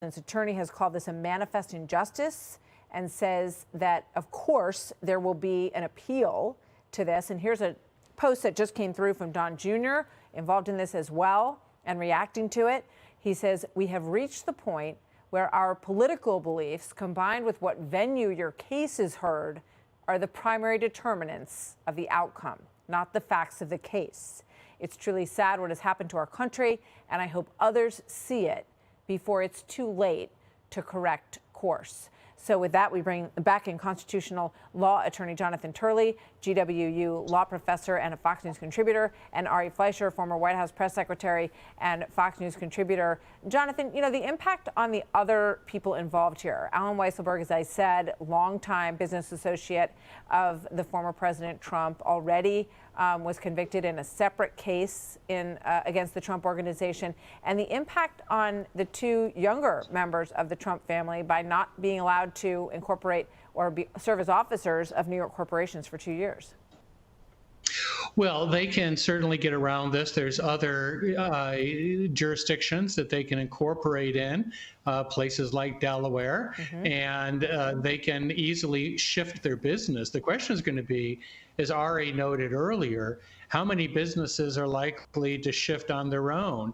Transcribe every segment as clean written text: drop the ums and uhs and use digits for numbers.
His attorney has called this a manifest injustice and says that, of course, there will be an appeal to this. And here's a post that just came through from Don Jr., involved in this as well and reacting to it. He says, "We have reached the point where our political beliefs, combined with what venue your case is heard, are the primary determinants of the outcome, not the facts of the case. It's truly sad what has happened to our country, and I hope others see it before it's too late to correct course." So with that, we bring back in constitutional law attorney Jonathan Turley, GWU law professor and a Fox News contributor, and Ari Fleischer, former White House press secretary and Fox News contributor. Jonathan, you know, the impact on the other people involved here. Alan Weisselberg, as I said, longtime business associate of the former President Trump, already was convicted in a separate case against the Trump organization, and the impact on the two younger members of the Trump family by not being allowed to incorporate or serve as officers of New York corporations for 2 years. Well, they can certainly get around this. There's other jurisdictions that they can incorporate in, places like Delaware, and they can easily shift their business. The question is going to be, as Ari noted earlier, how many businesses are likely to shift on their own?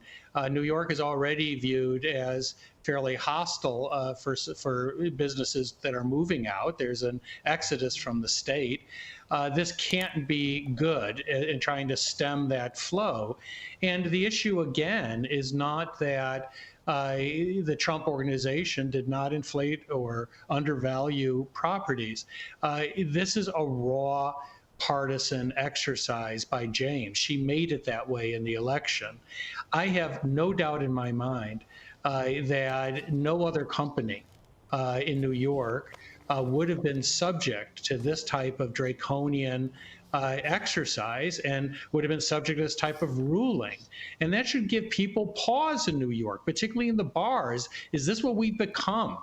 New York is already viewed as fairly hostile for businesses that are moving out. There's an exodus from the state. This can't be good in trying to stem that flow. And the issue, again, is not that the Trump organization did not inflate or undervalue properties. This is a raw partisan exercise by James. She made it that way in the election. I have no doubt in my mind that no other company in New York would have been subject to this type of draconian exercise and would have been subject to this type of ruling. And that should give people pause in New York, particularly in the bars. Is this what we've become?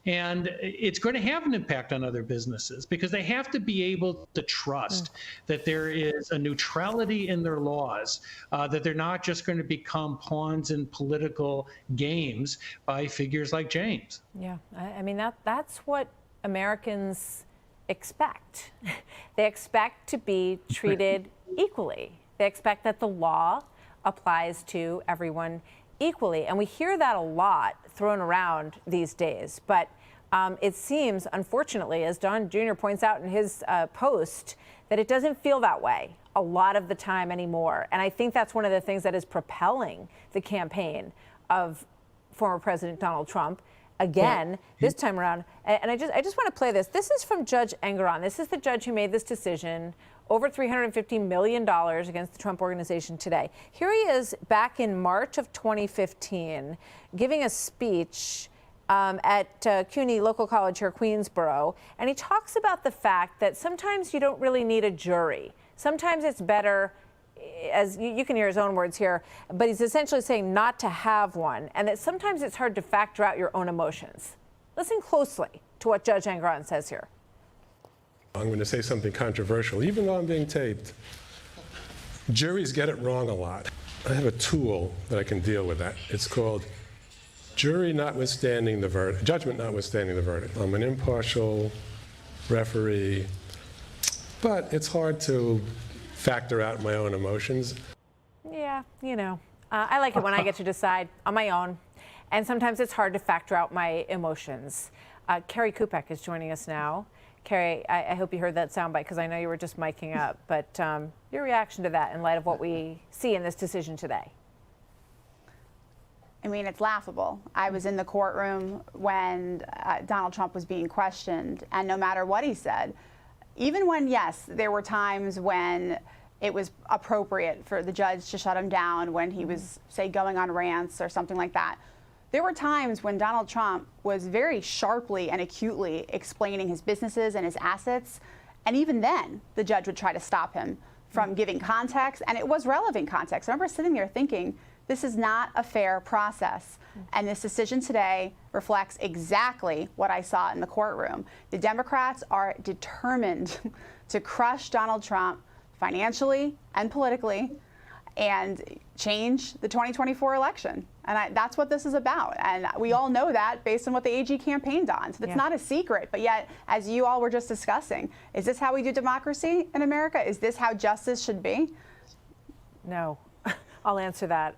And it's going to have an impact on other businesses because they have to be able to trust that there is a neutrality in their laws, that they're not just going to become pawns in political games by figures like James. Yeah, I mean, that's what Americans expect. They expect to be treated equally. They expect that the law applies to everyone equally. And we hear that a lot thrown around these days. But it seems, unfortunately, as Don Jr. points out in his post, that it doesn't feel that way a lot of the time anymore. And I think that's one of the things that is propelling the campaign of former President Donald Trump. Again, this time around. And I just want to play this. This is from Judge Engoron. This is the judge who made this decision, over $350 million against the Trump organization today. Here he is back in March of 2015, giving a speech at CUNY Local College here, Queensboro. And he talks about the fact that sometimes you don't really need a jury. Sometimes it's better, as you can hear his own words here, but he's essentially saying not to have one, and that sometimes it's hard to factor out your own emotions. Listen closely to what Judge Engoron says here. I'm going to say something controversial, even though I'm being taped. Juries get it wrong a lot. I have a tool that I can deal with that. It's called jury notwithstanding the verdict, judgment notwithstanding the verdict. I'm an impartial referee, but it's hard to factor out my own emotions. Yeah, you know, I like it when I get to decide on my own, and sometimes it's hard to factor out my emotions. Carrie Kupek is joining us now. Carrie, I hope you heard that soundbite because I know you were just miking up, but your reaction to that in light of what we see in this decision today? I mean, it's laughable. I was in the courtroom when Donald Trump was being questioned, and no matter what he said, even when, yes, there were times when it was appropriate for the judge to shut him down when he was, say, going on rants or something like that. There were times when Donald Trump was very sharply and acutely explaining his businesses and his assets, and even then, the judge would try to stop him from giving context, and it was relevant context. I remember sitting there thinking, this is not a fair process. And this decision today reflects exactly what I saw in the courtroom. The Democrats are determined to crush Donald Trump financially and politically. and change the 2024 election. And that's what this is about. And we all know that based on what the AG campaigned on. So it's not a secret. But yet, as you all were just discussing, is this how we do democracy in America? Is this how justice should be? No. I'll answer that.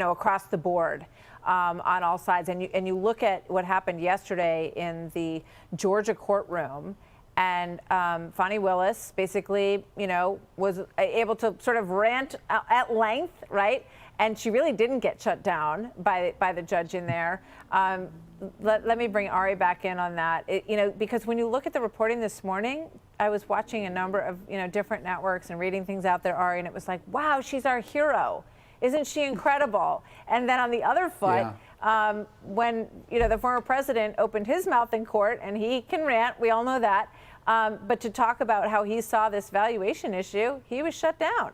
Across the board, on all sides. And you look at what happened yesterday in the Georgia courtroom. And Fani Willis basically, was able to sort of rant at length, right? And she really didn't get shut down by the judge in there. Let me bring Ari back in on that. Because when you look at the reporting this morning, I was watching a number of different networks and reading things out there, Ari, and it was like, wow, she's our hero. Isn't she incredible? And then on the other foot, when the former president opened his mouth in court, and he can rant, we all know that. But to talk about how he saw this valuation issue, he was shut down.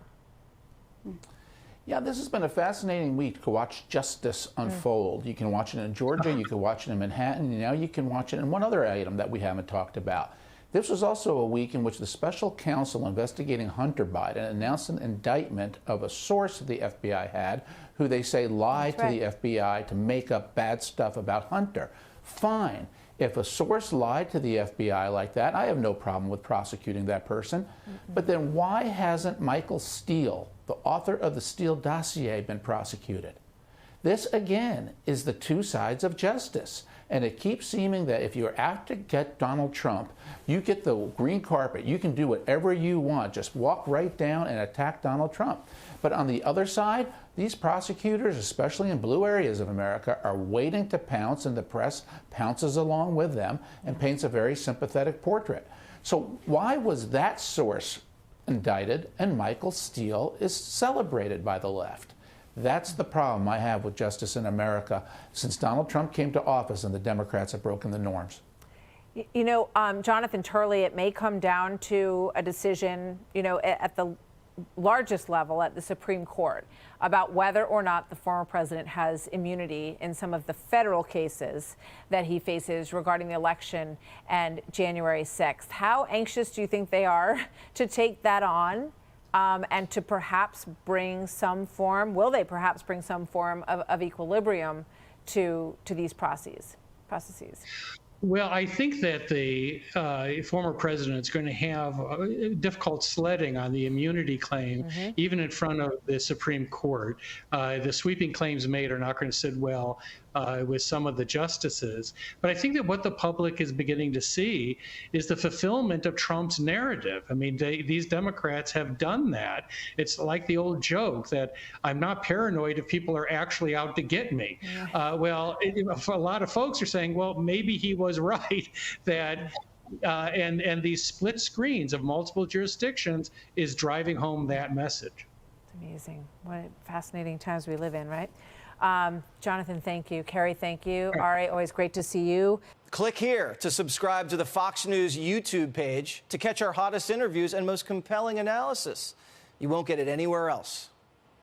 Yeah, this has been a fascinating week to watch justice unfold. You can watch it in Georgia, you can watch it in Manhattan, and now you can watch it in one other item that we haven't talked about. This was also a week in which the special counsel investigating Hunter Biden announced an indictment of a source the FBI had, who they say lied to the FBI to make up bad stuff about Hunter. Fine. If a source lied to the FBI like that, I have no problem with prosecuting that person. But then why hasn't Michael Steele, the author of the Steele dossier, been prosecuted? This, again, is the two sides of justice. And it keeps seeming that if you're out to get Donald Trump, you get the green carpet. You can do whatever you want. Just walk right down and attack Donald Trump. But on the other side, these prosecutors, especially in blue areas of America, are waiting to pounce, and the press pounces along with them and paints a very sympathetic portrait. So why was that source indicted and Michael Steele is celebrated by the left? That's the problem I have with justice in America since Donald Trump came to office and the Democrats have broken the norms. Jonathan Turley, it may come down to a decision, at the largest level at the Supreme Court about whether or not the former president has immunity in some of the federal cases that he faces regarding the election and January 6th. How anxious do you think they are to take that on? And to perhaps bring some form, will they perhaps bring some form of equilibrium to these processes? Well, I think that the former president is going to have difficult sledding on the immunity claim, even in front of the Supreme Court. The sweeping claims made are not going to sit well with some of the justices. But I think that what the public is beginning to see is the fulfillment of Trump's narrative. I mean, these Democrats have done that. It's like the old joke that I'm not paranoid if people are actually out to get me. Well, a lot of folks are saying, well, maybe he was right that and these split screens of multiple jurisdictions is driving home that message. It's amazing. What fascinating times we live in, right? Jonathan, thank you. Carrie, thank you. Ari, always great to see you. Click here to subscribe to the Fox News YouTube page to catch our hottest interviews and most compelling analysis. You won't get it anywhere else.